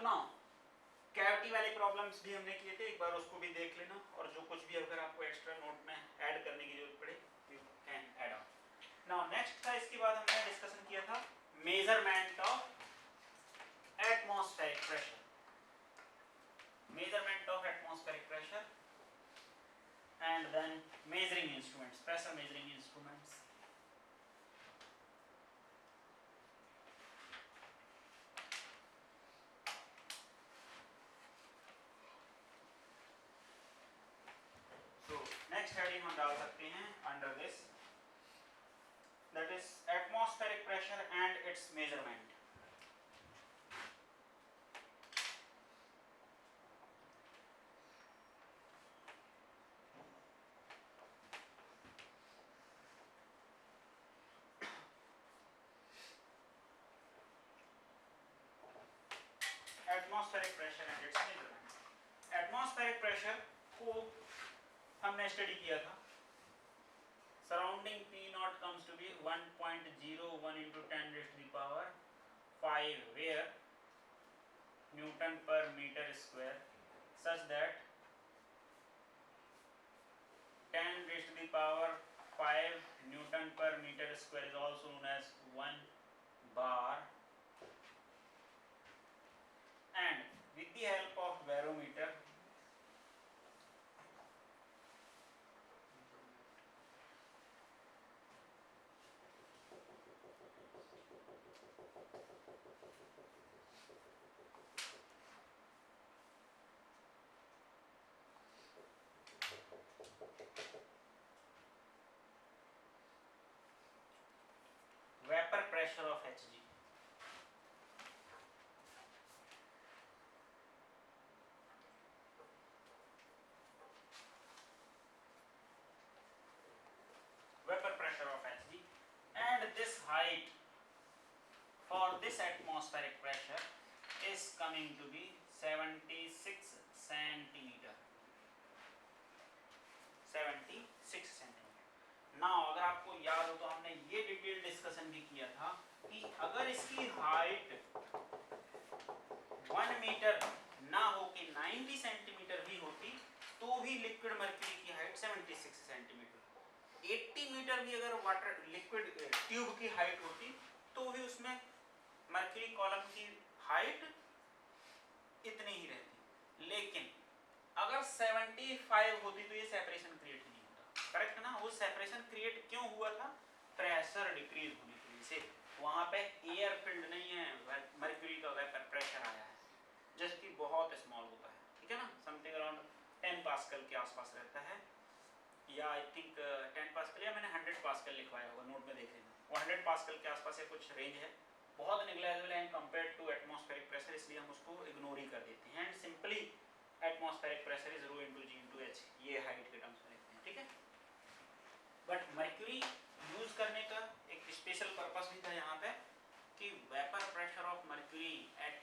तो ना कैविटी वाले प्रॉब्लम्स भी हमने किए थे, एक बार उसको भी देख लेना, और जो कुछ भी अगर आपको एक्स्ट्रा नोट में ऐड करने की जरूरत पड़े you can add on. Now next था, इसके बाद हमने डिस्कशन किया था measurement of atmospheric pressure, measurement of atmospheric pressure, and then measuring instruments, pressure measuring instruments. So next heading हम डाल सकते हैं under this, that is atmospheric pressure and its measurement. Atmospheric pressure and its measurement. Atmospheric pressure को हमने study किया था, surrounding P naught comes to be 1.01 into 10 raised to the power 5 where Newton per meter square, such that 10 raised to the power 5 Newton per meter square is also known as 1 bar, and with the help of barometer vapor pressure of Hg. Vapor pressure of Hg, and this height for this atmospheric pressure is coming to be 76 centimeter. 76 centimeter. Now अगर आपको याद हो तो हमने ये detail discussion भी किया था कि अगर इसकी हाइट 1 मीटर ना हो कि 90 सेंटीमीटर भी होती तो भी लिक्विड मर्क्यूरी की हाइट 76 सेंटीमीटर, 80 मीटर भी अगर वाटर लिक्विड ट्यूब की हाइट होती तो भी उसमें मर्क्यूरी कॉलम की हाइट इतनी ही रहती, लेकिन अगर 75 होती तो ये सेपरेशन क्रिएट नहीं होता, करेक्ट ना। वो सेपरेशन क्रिएट क्यों हुआ था? प्रेशर डिक्रीज होने की वजह से, वहां पे एयर फिल्ड नहीं है, मर्क्यूरी का वेपर प्रेशर आया है, जस्ट कि बहुत स्मॉल होता है, ठीक है ना, समथिंग अराउंड 10 पास्कल के आसपास रहता है, या आई थिंक 10 पास्कल, या मैंने 100 पास्कल लिखवाया होगा, नोट में देख लेना, वो 100 पास्कल के आसपास है, कुछ रेंज है, बहुत नेग्लिजिबल है कंपेयर्ड टू एटमॉस्फेरिक प्रेशर, इसलिए हम उसको इग्नोर ही कर देते हैं, and simply atmospheric pressure is ρ into g into h, ये हाइट के टर्म्स में लिखते हैं, ठीक है। बट मर्क्यूरी यूज करने का एक स्पेशल पर्पस भी था यहाँ पे कि vapour pressure of mercury at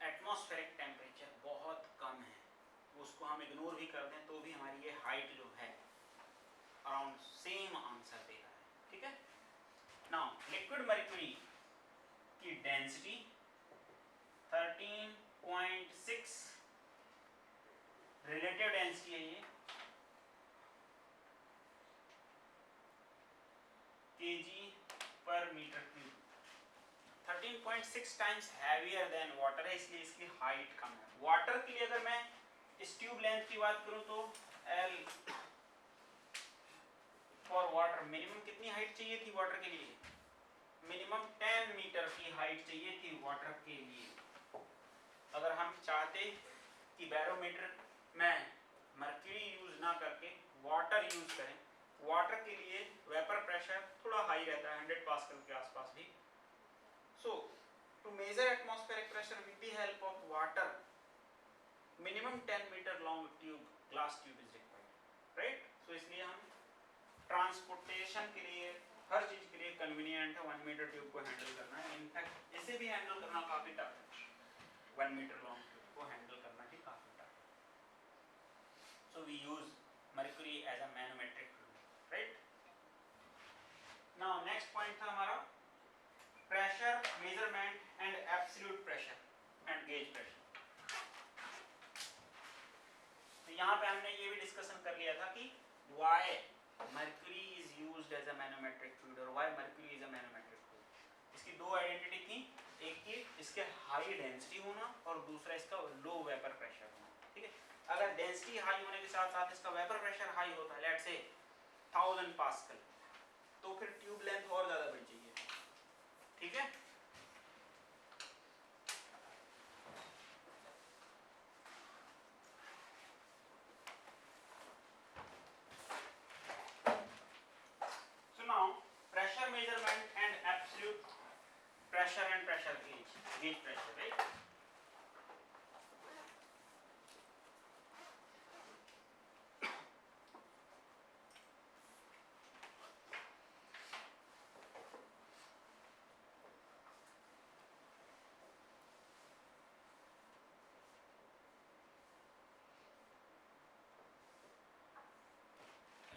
atmospheric temperature बहुत कम है, उसको हम इग्नोर भी कर दें तो भी हमारी ये हाइट जो है अराउंड सेम आंसर दे रहा है, ठीक है। नाउ लिक्विड मर्क्यूरी की डेंसिटी 13.6 रिलेटिव डेंसिटी है ये kg पर metre cube, 13.6 times heavier than water है, इसलिए इसकी हाइट कम है। वाटर के लिए अगर मैं इस ट्यूब लेंथ की बात करूं तो L फॉर वाटर मिनिमम कितनी हाइट चाहिए थी वाटर के लिए? मिनिमम 10 मीटर की हाइट चाहिए थी वाटर के लिए। अगर हम चाहते कि बैरोमीटर में मर्क्यूरी यूज ना करके वाटर यूज करें, वाटर के लिए वेपर प्रेशर थोड़ा हाई रहता है 100 पास्कल के आसपास भी, so to measure atmospheric pressure with the help of water minimum 10 metre long tube, glass tube is required, right. So इसलिए हम ट्रांसपोर्टेशन के लिए, हर चीज के लिए कन्वीनियंट है 1 मीटर ट्यूब को हैंडल करना है, इनफैक्ट इसे भी हैंडल करना काफी टफ है, 1 मीटर लॉन्ग ट्यूब को हैंडल करना ही काफी टफ है। So we use mercury as a manometric fluid, right? Now next point था हमारा pressure measurement and absolute pressure and gauge pressure. हमने ये भी डिस्कशन कर लिया था कि why mercury is used as a manometric fluid और why mercury is a manometric fluid. इसकी दो आइडेंटिटी थी, एक की इसके हाई डेंसिटी होना और दूसरा इसका लो वेपर प्रेशर होना। ठीक है, अगर डेंसिटी हाई होने के साथ साथ इसका वेपर प्रेशर हाई होता है, लेट्स से 1000 पास्कल, तो फिर ट्यूब लेंथ और ज्यादा बढ़ जाएगी। ठीक है, so now pressure measurement and absolute pressure and pressure gauge pressure, right?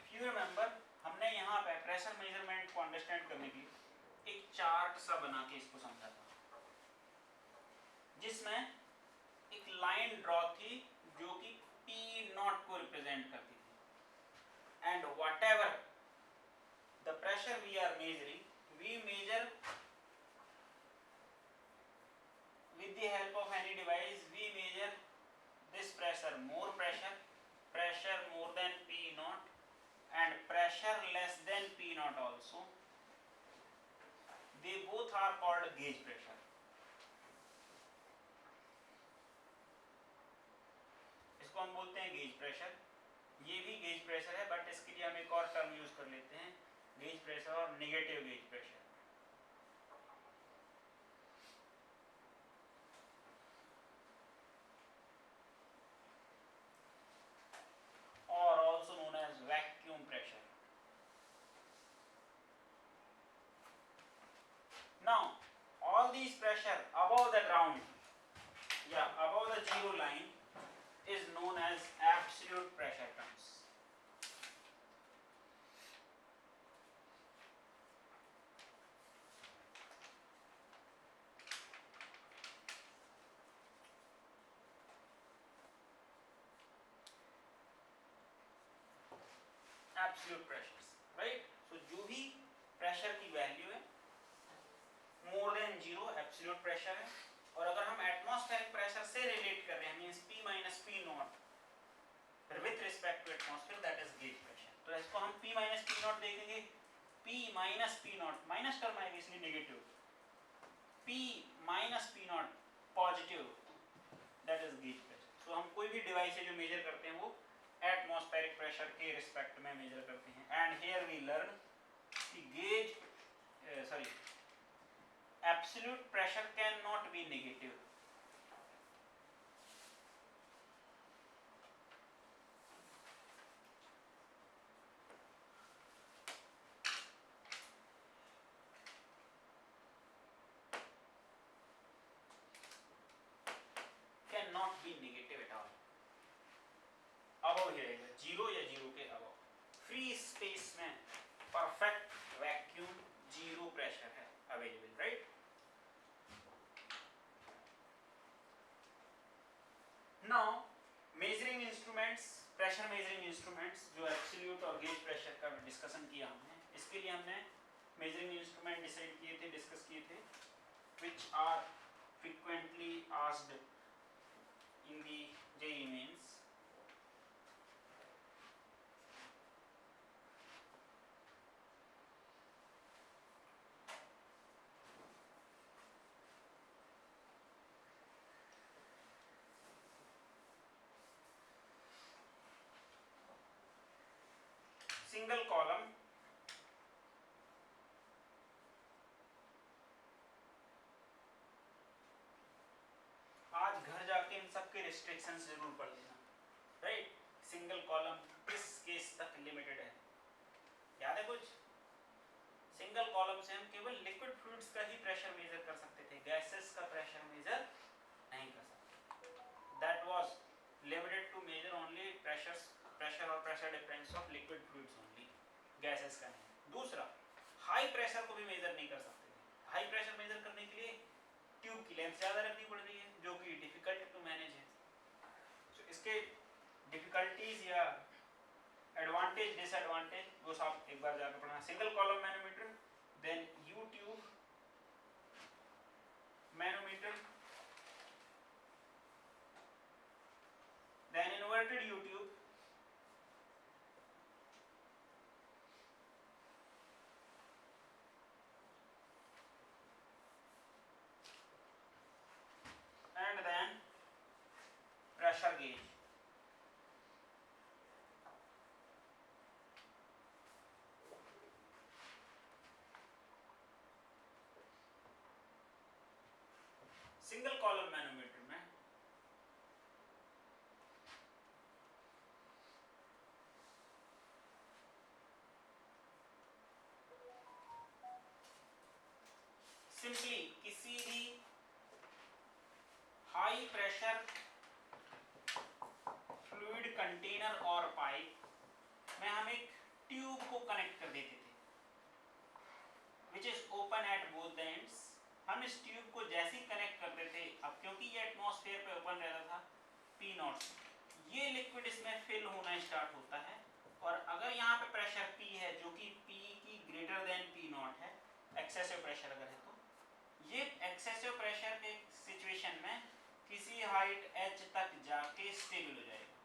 If you remember, हमने यहाँ पे प्रेशर मेजरमेंट को अंडरस्टैंड करने के लिए एक चार्ट सा बना के इसको समझा था, जिसमें एक लाइन ड्रॉ थी जो कि P नॉट को रिप्रेजेंट करती थी, and whatever the pressure we are measuring, we measure with the help of any device, we measure this pressure, more pressure, pressure more than P naught and pressure less than P naught also. They both are called gauge pressure. इसको हम बोलते हैं gauge pressure. ये भी gauge pressure है, but इसके लिए हम एक और टर्म यूज कर लेते हैं, गेज प्रेशर और negative gauge pressure, or also known as vacuum pressure. Now all these pressure above the ground, above the zero line is known as absolute pressure terms. Absolute pressures, right? So जो भी pressure की value है more than zero absolute pressure है, और अगर हम atmospheric pressure से relate कर रहे हैं means P minus P naught with respect to atmosphere, that is gauge pressure. तो इसको हम P माइनस P नॉट देखेंगे, P minus P naught, minus term आएगा इसलिए negative, P minus P naught positive, that is gauge pressure. So हम कोई भी device से जो मेजर करते हैं वो एटमॉस्फेरिक प्रेशर के रिस्पेक्ट में मेजर करते हैं, एंड हियर वी लर्न कि gauge absolute pressure cannot be negative. Cannot be negative at all. above ही रहेगा, जीरो या जीरो के above. फ्री स्पेस में परफेक्ट वैक्यूम जीरो प्रेशर है available, right? Now measuring instruments, pressure measuring instruments, जो absolute और gauge pressure का discussion किया हमने, इसके लिए हमने मेजरिंग इंस्ट्रूमेंट डिसाइड किए थे, डिस्कस किए थे, which are frequently asked in the JEE mains. Single column, आज घर जाके इन सब के रिस्ट्रिक्शंस जरूर पढ़ लेना, राइट? सिंगल कॉलम किस केस तक लिमिटेड है, याद है कुछ? सिंगल कॉलम से हम केवल लिक्विड फ्लूइड्स का ही प्रेशर मेजर कर सकते थे, गैसेस का प्रेशर मेजर नहीं कर सकते। That was limited to measure only pressure और pressure difference of liquid fluids only, gases का नहीं। दूसरा, हाई प्रेशर को भी मेजर नहीं कर सकते थे। हाई प्रेशर मेजर करने के लिए ट्यूब की लेंथ ज़्यादा रखनी पड़ रही है, जो कि डिफिकल्ट टू मैनेज है। So, इसके डिफिकल्ट डिफिकल्टीज या एडवांटेज डिसएडवांटेज वो सब एक बार जाकर पढ़ना। Single column manometer, then U tube manometer, then inverted U tube, and then pressure gauge. Single column manometer में सिंपली किसी भी हाई प्रेशर फ्लूइड कंटेनर और पाइप में हम एक ट्यूब को कनेक्ट कर देते थे which is open at both the ends. हम इस ट्यूब को जैसे ही कनेक्ट करते थे, अब क्योंकि ये एटमॉस्फेयर पे ओपन रहता था पी नॉट, ये लिक्विड इसमें फिल होना स्टार्ट होता है और अगर यहाँ पे प्रेशर पी है जो कि पी की ग्रेटर देन पी नॉट है, एक्सेसिव प्रेशर अगर है, तो ये एक्सेसिव प्रेशर के सिचुएशन में किसी हाइट एच तक जाके स्टेबल हो जाएगा,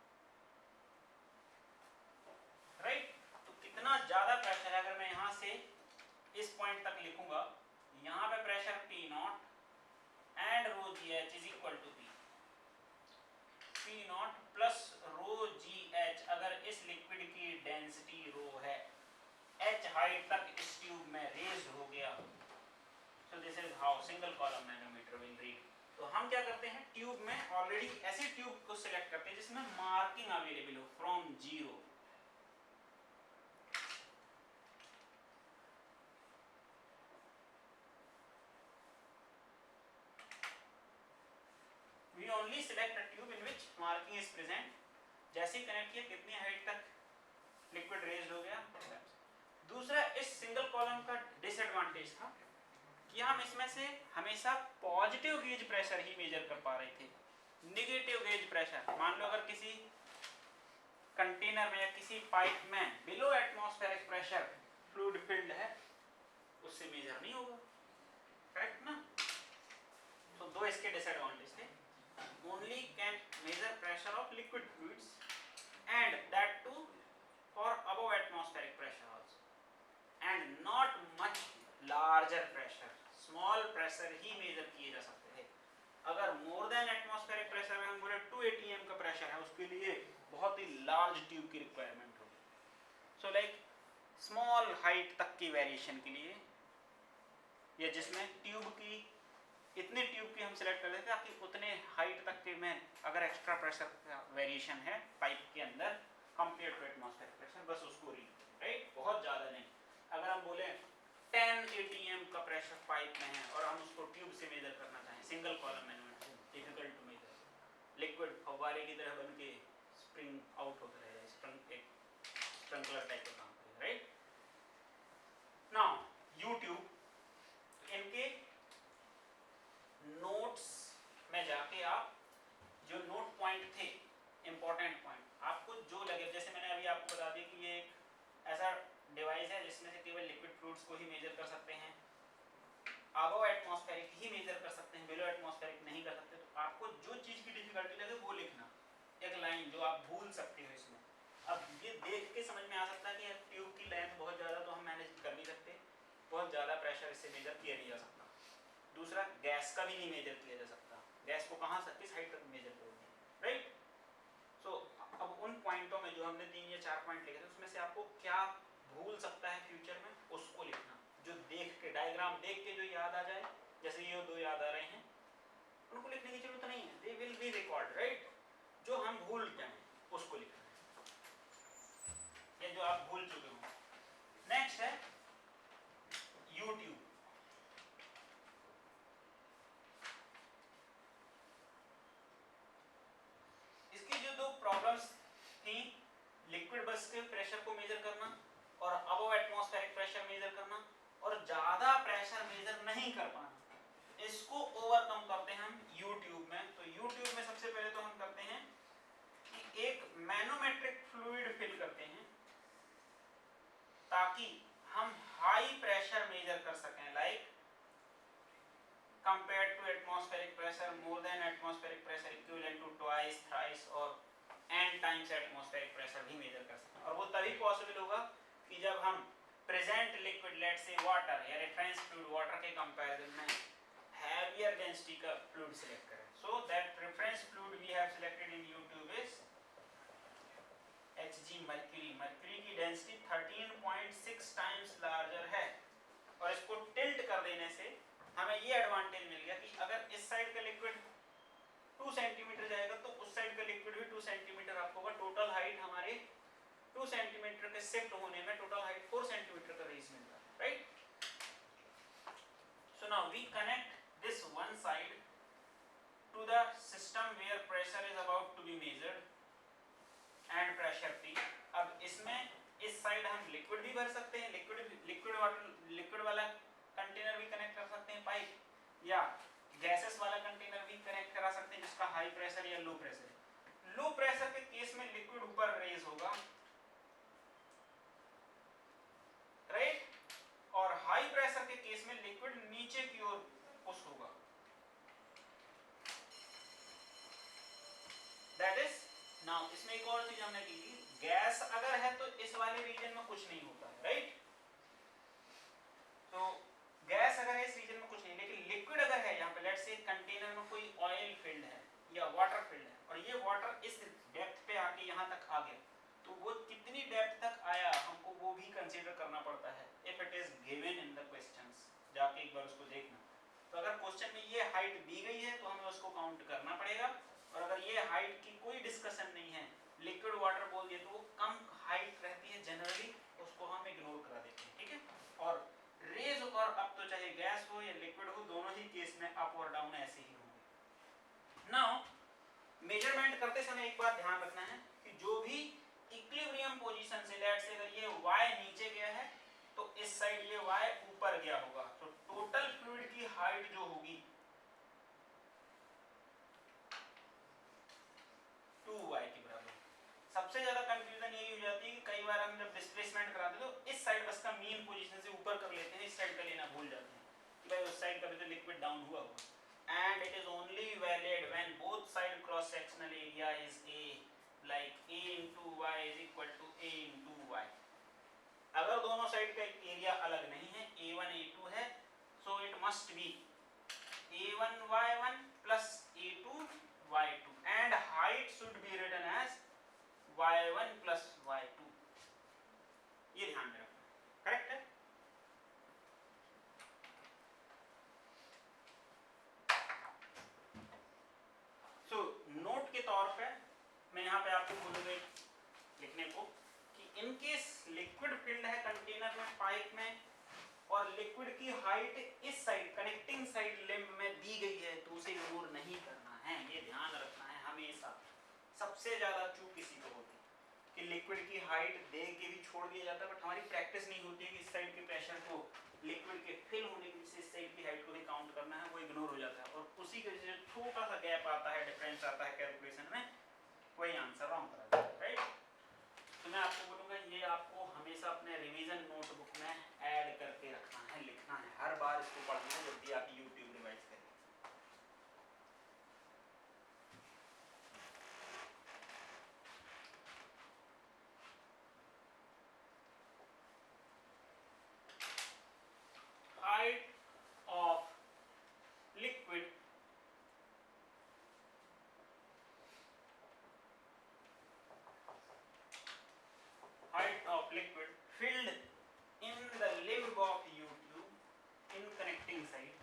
राइट। तो कितना ज्यादा प्रेशर है, अगर मैं यहाँ से इस पॉइंट तक लिखूंगा, यहाँ पे pressure P naught and rho g h is equal to P naught plus rho g h, अगर इस लिक्विड की डेंसिटी रो है, h हाइट तक इस ट्यूब में रेज्ड हो गया, so this is how single column manometer will read. तो हम क्या करते हैं, ट्यूब में ऑलरेडी ऐसे ट्यूब को सिलेक्ट करते हैं जिसमें मार्किंग अवेलेबल हो from zero, we only select a tube in which marking is present। जैसे ही कनेक्ट किया कितनी हाइट तक लिक्विड रेज्ड हो गया। दूसरा इस सिंगल कॉलम का डिसएडवांटेज था कि हम इसमें से हमेशा पॉजिटिव गेज प्रेशर ही मेजर कर पा रहे थे, नेगेटिव गेज प्रेशर मान लो अगर किसी कंटेनर में या किसी पाइप में below atmospheric pressure fluid filled है, उससे मेजर नहीं होगा, करेक्ट ना। तो दो इसके डिसएडवांटेज थे, only can measure pressure of liquid fluids and that too for above atmospheric pressure also, and not much larger pressure, small pressure he measure किए जा सकते थे। अगर more than atmospheric pressure में हम बोले 2 atm का प्रेशर है, उसके लिए बहुत ही large ट्यूब की रिक्वायरमेंट होगी। So like small height तक की वेरिएशन के लिए, या जिसमें ट्यूब की इतने ट्यूब की हम सिलेक्ट कर लेते हैं ताकि उतने हाइट तक के में अगर एक्स्ट्रा प्रेशर का वेरिएशन है पाइप के अंदर कंपेयर टू एटमॉस्फेरिक प्रेशर, बस उसको रीड, राइट, बहुत ज़्यादा नहीं। अगर हम बोले 10 atm का प्रेशर पाइप में है और हम उसको ट्यूब से मेजर करना चाहें, single column manometer, difficult to measure, liquid फव्वारे की तरह बन के स्प्रिंग आउट होता रहेगा, स्प्रिंकलर टाइप का काम करेगा, राइट। नाउ यूट्यूब, इनके नोट्स में जाके आप जो नोट पॉइंट थे, इंपॉर्टेंट पॉइंट, आपको जो लगे, जैसे मैंने अभी आपको बता दिया कि ये एक ऐसा डिवाइस है जिसमें से केवल लिक्विड फ्लूइड्स को ही मेजर कर सकते हैं, अबव एटमॉस्फेरिक ही मेजर कर सकते हैं, बिलो एटमॉस्फेरिक नहीं कर सकते। तो आपको जो चीज़ की डिफिकल्टी लगे वो लिखना, एक लाइन जो आप भूल सकते हो इसमें। अब ये देख के समझ में आ सकता है कि ट्यूब की लेंथ बहुत ज़्यादा तो हम मैनेज कर नहीं सकते, बहुत ज़्यादा प्रेशर इससे मेजर किया नहीं जा सकता। दूसरा, गैस का भी नहीं मेजर किया जा सकता, गैस को कहाँ से किस हाइट तक मेजर करोगे, राइट। सो अब उन पॉइंटों में जो हमने 3 या 4 पॉइंट लिखे थे, उसमें से आपको क्या भूल सकता है फ्यूचर में, उसको लिखना। जो देख के डायग्राम देख के जो याद आ जाए, जैसे ये दो याद आ रहे हैं, उनको लिखने की जरूरत नहीं है, they will be record, right. जो हम भूल जाए उसको लिखना है, या जो आप भूल चुके हो। नेक्स्ट है यूट्यूब। प्रॉब्लम्स थी, लिक्विड बस के प्रेशर को मेजर करना और अबव एटमॉस्फेरिक प्रेशर मेजर करना और ज्यादा प्रेशर मेजर नहीं कर पाना, इसको ओवरकम करते हैं हम यूट्यूब में। तो यूट्यूब में सबसे पहले तो हम करते हैं कि एक manometer atmospheric pressure, more than atmospheric pressure, equivalent to twice, thrice और n टाइम्स एटमॉस्फेरिक प्रेशर भी मेजर कर सकते हैं। और वो तभी पॉसिबल होगा कि जब हम present liquid let's say water या रेफरेंस फ्लूइड वाटर के कंपैरिजन में हैवियर डेंसिटी का फ्लूइड सिलेक्ट करें। So that reference fluid we have selected in YouTube is Hg mercury. Mercury की डेंसिटी 13.6 टाइम्स लार्जर है और इसको टिल्ट कर देने से हमें ये एडवांटेज मिल गया कि अगर इस साइड का लिक्विड 2 सेंटीमीटर जाएगा तो उस साइड का लिक्विड भी 2 सेंटीमीटर अप होगा। टोटल हाइट हमारे 2 सेंटीमीटर के शिफ्ट होने में टोटल हाइट 4 सेंटीमीटर का रेस मिलता है, right. So now we connect this one side to the system where pressure is about to be measured and pressure P। अब इसमें इस साइड हम लिक्विड भी भर सकते हैं, लिक्विड वाला कंटेनर भी कनेक्ट कर सकते हैं पाइप, या गैसेस वाला कंटेनर भी कनेक्ट करा सकते हैं जिसका हाई प्रेशर या लो प्रेशर है। लो प्रेशर के केस में लिक्विड ऊपर रेज होगा, राइट, और हाई प्रेशर के केस में लिक्विड नीचे की ओर पुश होगा। दैट इज नाउ इसमें एक और चीज हमने की थी, गैस अगर है तो इस वाले रीजन में कुछ नहीं होता है, राइट। तो गैस अगर है इस रीजन में कुछ नहीं, लेकिन लिक्विड अगर है यहाँ पे, लेट्स से कंटेनर में कोई ऑयल फिल्ड है या वाटर फिल्ड है और ये वाटर इस डेप्थ पे आके यहाँ तक आ गया, तो वो कितनी डेप्थ तक आया हमको वो भी कंसीडर करना पड़ता है। If it is given in the questions, जाके एक बार उसको देखना। तो अगर क्वेश्चन में ये हाइट दी गई है तो हमें उसको काउंट करना पड़ेगा, और अगर ये हाइट की कोई डिस्कशन नहीं है, लिक्विड वाटर बोल दिए तो वो कम हाइट रहती है जनरली, उसको हम इग्नोर करा देते हैं, ठीक है। और रेज और अप तो चाहे गैस हो या लिक्विड हो, दोनों ही केस में अप और डाउन ऐसे ही होंगे। नाउ मेजरमेंट करते समय एक बात ध्यान रखना है कि जो भी इक्विलिब्रियम पोजीशन से, लेट से अगर ये y नीचे गया है तो इस साइड ये y ऊपर गया होगा, तो टोटल फ्लूइड की हाइट जो होगी 2y के बराबर। सबसे ज्यादा कंफ्यूजन यही हो जाती है कि कई बार हम जब डिस्प्लेसमेंट कराते हैं तो इस साइड बस का मीन पोजीशन से ऊपर कर लेते हैं, इस साइड का लेना भूल जाते हैं कि भाई उस साइड का भी तो लिक्विड डाउन हुआ होगा। And it is only valid when both side cross sectional area is A, like A into Y is equal to A into Y। अगर दोनों साइड का एरिया अलग नहीं है, A1 A2 है, so it must be A1 Y1 plus A2 Y2 and height should be written as Y1 plus Y2। ये ध्यान में रखना, करेक्ट है। सो नोट के तौर पे मैं यहाँ पे आपको बोलूँगा लिखने को कि इन केस लिक्विड फिल्ड है कंटेनर में, पाइप में, और लिक्विड की हाइट इस साइड कनेक्टिंग साइड लिम्ब में दी गई है तो उसे इग्नोर नहीं करना है, ये ध्यान रखना है हमेशा। सबसे ज्यादा चूक किसी को होती कि लिक्विड की हाइट दे के भी छोड़ दिया जाता है, बट हमारी प्रैक्टिस नहीं होती है कि इस साइड के प्रेशर को लिक्विड के फिल होने की वजह से इस साइड की हाइट को भी काउंट करना है, वो इग्नोर हो जाता है और उसी की वजह से छोटा सा गैप आता है, डिफरेंस आता है कैलकुलेशन में, वही आंसर रॉन्ग करा जाता है, राइट। तो मैं आपको बोलूँगा ये आपको हमेशा अपने रिवीजन नोटबुक में ऐड करके रखना है, लिखना है, हर बार इसको पढ़ना है जब भी आप यूट्यूब रिवाइज करें। Height of liquid filled in the limb of U-tube in connecting side,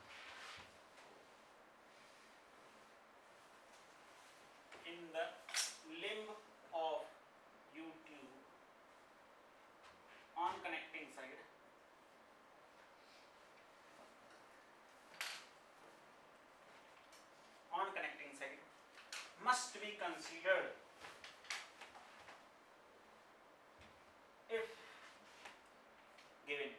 in the limb of U-tube on connecting side, must be considered if given।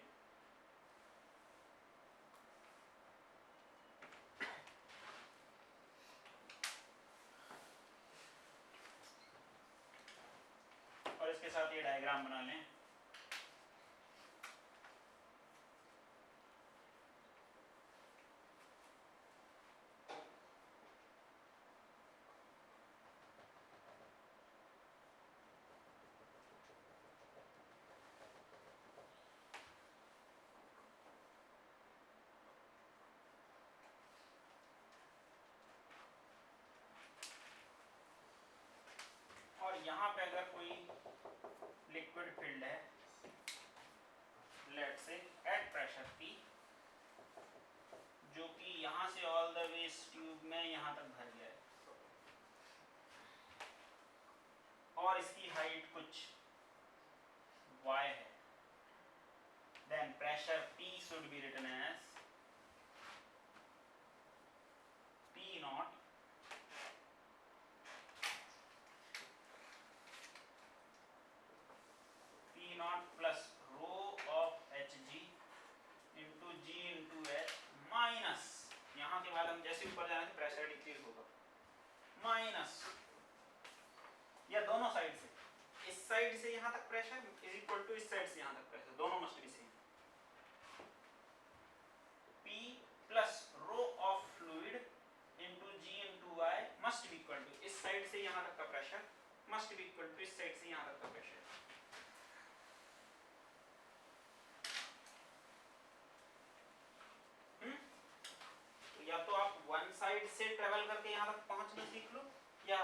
और इसके साथ ये डायग्राम बना लें। यहाँ पे अगर कोई लिक्विड फिल्ड है, let's say at pressure P, जो कि यहाँ से ऑल द वे इस ट्यूब में यहाँ तक भर गया है और इसकी हाइट कुछ y है, then pressure P should be written as P naught plus rho of Hg into G into H minus, यहाँ के बाद हम जैसे ऊपर जाएंगे प्रेशर डिक्रीज होगा, माइनस या दोनों साइड से, इस साइड से यहाँ तक प्रेशर इज इक्वल टू इस साइड से यहाँ तक प्रेशर, दोनों must be same, P plus rho of fluid into G into Y must be equal to इस साइड से यहाँ तक का pressure must be equal to इस साइड से यहाँ तक का प्रेशर। तो या तो आप वन साइड से ट्रेवल करके यहाँ तक पहुँचना सीख लो या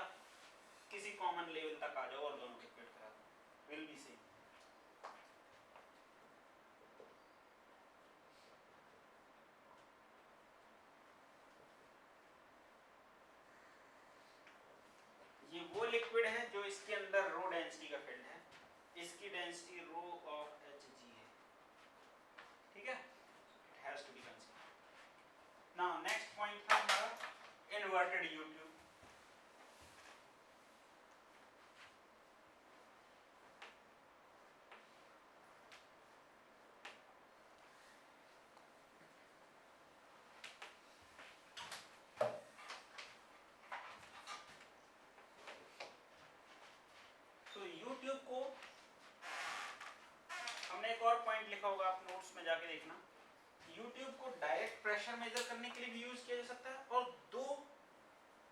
किसी कॉमन लेवल तक आ जाओ और दोनों इक्वेट करा दो, विल बी सेम। ये वो लिक्विड है जो इसके अंदर रो डेंसिटी का फील्ड है, इसकी डेंसिटी रो ऑफ Hg है, ठीक है, it has to be considered. Now next point था हमारा इन्वर्टेड यू ट्यूब। तो यू ट्यूब को हमने एक और पॉइंट लिखा होगा, आप नोट्स में जाके देखना, यूट्यूब को डायरेक्ट प्रेशर मेजर करने के लिए भी यूज किया जा सकता है और दो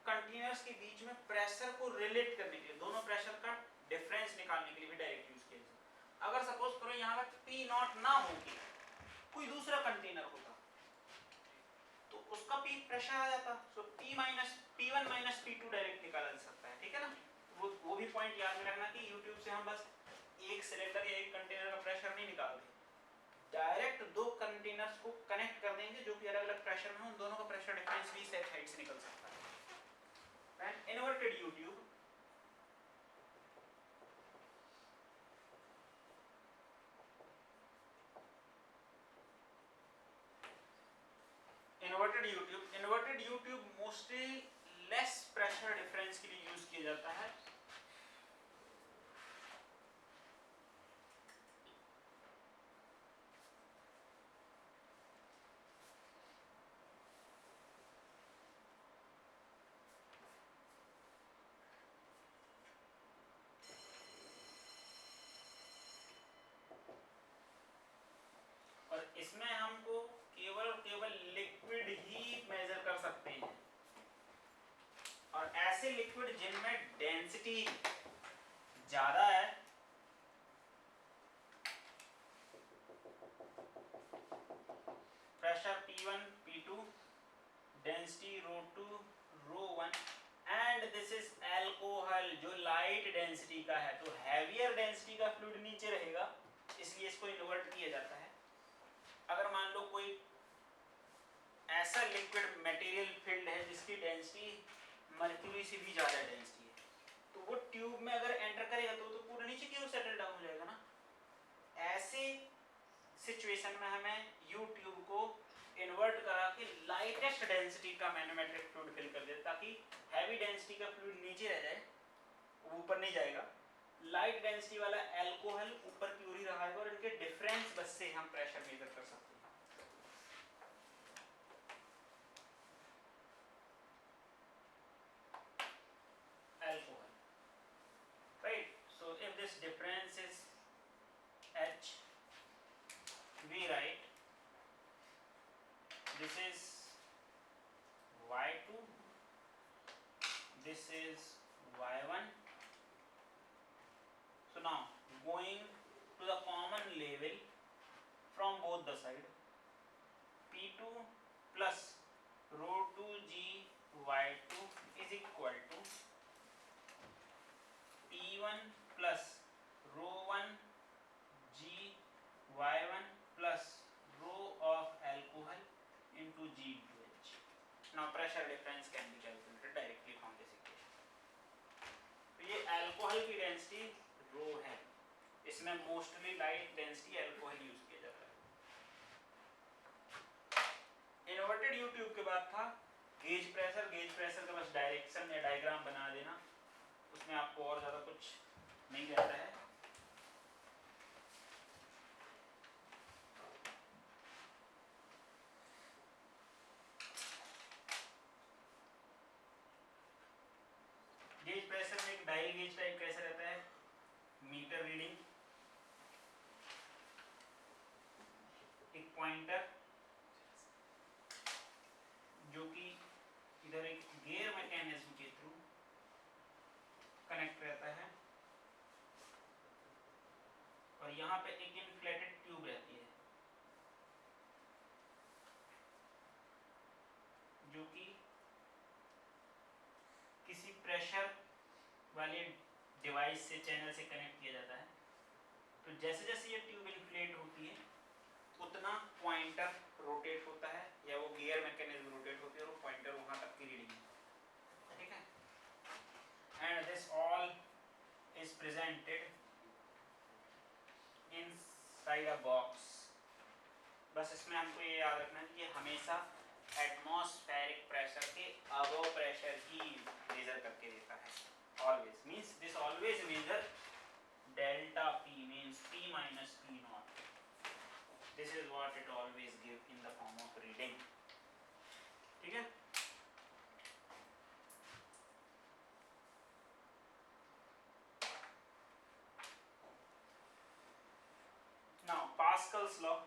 कंटेनर्स के बीच में प्रेशर को रिलेट करने के लिए, दोनों प्रेशर का डिफरेंस निकालने के लिए भी डायरेक्ट यूज किया जा सकता है। अगर सपोज करो यहाँ पर P नॉट ना होगी, कोई दूसरा कंटेनर होता तो उसका P प्रेशर आ जाता, सो P1 माइनस P2 डायरेक्ट निकाला जा सकता है, ठीक है ना। वो भी पॉइंट याद में रखना कि यूट्यूब से हम बस एक सिलेंडर या एक कंटेनर का प्रेशर नहीं निकालते, डायरेक्ट दो कंटेनर्स को कनेक्ट कर देंगे जो कि अलग अलग प्रेशर में हो, उन दोनों का प्रेशर डिफरेंस भी सेट हाइट से निकल सकता है। And inverted U tube, inverted U tube mostly less pressure difference के लिए यूज किया जाता है। इसमें हमको केवल लिक्विड ही मेजर कर सकते हैं और ऐसे लिक्विड जिनमें डेंसिटी ज्यादा है, pressure P1 P2, density ρ2 ρ1 and this is alcohol जो लाइट डेंसिटी का है, तो हैवियर डेंसिटी का फ्लूइड नीचे रहेगा, इसलिए इसको इन्वर्ट किया जाता है। अगर मान लो कोई ऐसा लिक्विड मटेरियल फील्ड है जिसकी डेंसिटी मर्क्यूरी से भी ज्यादा डेंसिटी है, तो वो ट्यूब में अगर एंटर करेगा तो पूरा नीचे की ओर सेटल डाउन हो जाएगा ना। ऐसे सिचुएशन में हमें यू ट्यूब को इन्वर्ट करा के लाइटेस्ट डेंसिटी का मैनोमेट्रिक फ्लूइड फिल कर दे, ताकि हैवी डेंसिटी का फ्लूइड नीचे रह जाए, वो ऊपर नहीं जाएगा, लाइट डेंसिटी वाला अल्कोहल ऊपर की ओर ही रहेगा और इनके डिफरेंस बस से हम प्रेशर मेजर कर सकते हैं। Alcohol, right? So if this difference is H, we write this is Y2, this is Y1. So now going to the common level from both the side, P2 plus ρ2G Y2 is equal to P1 alcohol की density rho है, इसमें mostly light density alcohol use किया जाता है। Inverted U tube के बाद था gauge pressure. Gauge pressure का बस डायरेक्शन या डायग्राम बना देना, उसमें आपको और ज़्यादा कुछ नहीं रहता है। गेज प्रेशर में एक डायल गेज टाइप कैसे रहता है, मीटर रीडिंग, एक पॉइंटर जो कि इधर एक गियर मैकेनिज्म के थ्रू कनेक्ट रहता है, और यहाँ पे एक इन्फ्लेटेड ट्यूब रहती है जो कि किसी प्रेशर वाले डिवाइस से, चैनल से कनेक्ट किया जाता है। तो जैसे जैसे ये ट्यूब इन्फ्लेट होती है उतना पॉइंटर रोटेट होता है, या वो गियर मैकेनिज्म रोटेट होती है, और वो पॉइंटर वहां तक की रीडिंग, ठीक है। And this all is presented inside a box. बस इसमें हमको ये याद रखना है कि ये हमेशा एटमॉस्फेरिक प्रेशर के अबव प्रेशर ही मेजर करके देता है। Always means this always major delta P means P minus P naught. This is what it always give in the form of reading. ठीक है। Now Pascal's law.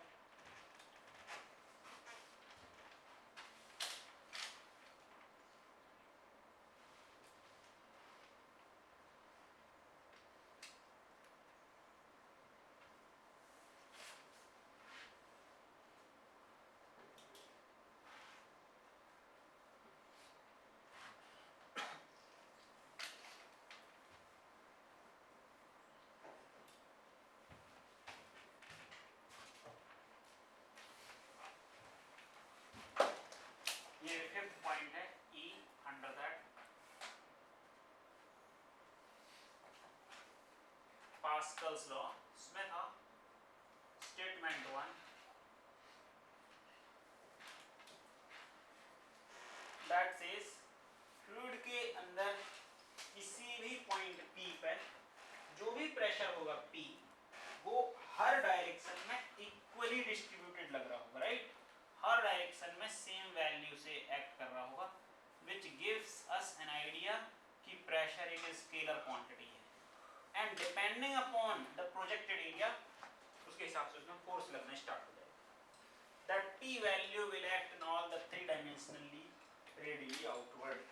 ये fifth point है E under that Pascal's law। इसमें था statement 1 that says fluid के अंदर किसी भी पॉइंट P पर जो भी प्रेशर होगा P वो हर डायरेक्शन में इक्वली डिस्ट्रीब्यूटेड लग रहा होगा, राइट। हर डायरेक्शन में सेम वैल्यू से एक्ट कर रहा होगा, which gives us an idea कि प्रेशर एक स्केलर क्वांटिटी है, and depending upon the projected area उसके हिसाब से उसमें फोर्स लगना स्टार्ट हो जाएगा। That P value will act in all the three dimensionally radially outward.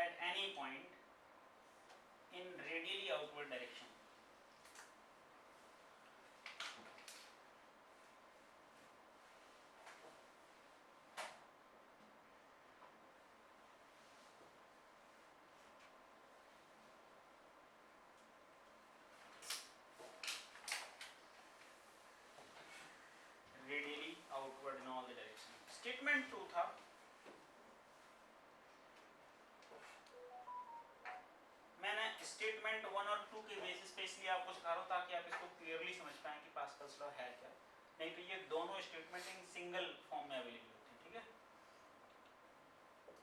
At any point in radially outward direction, radially outward in all the direction। Statement 2 था मैंने statement 1 और 2 के बेसिस पे इसलिए आपको सिखा रहा हूँ ताकि आप इसको क्लियरली समझ पाएं कि पास्कल्स लॉ है क्या, नहीं तो ये दोनों स्टेटमेंट इन सिंगल फॉर्म में अवेलेबल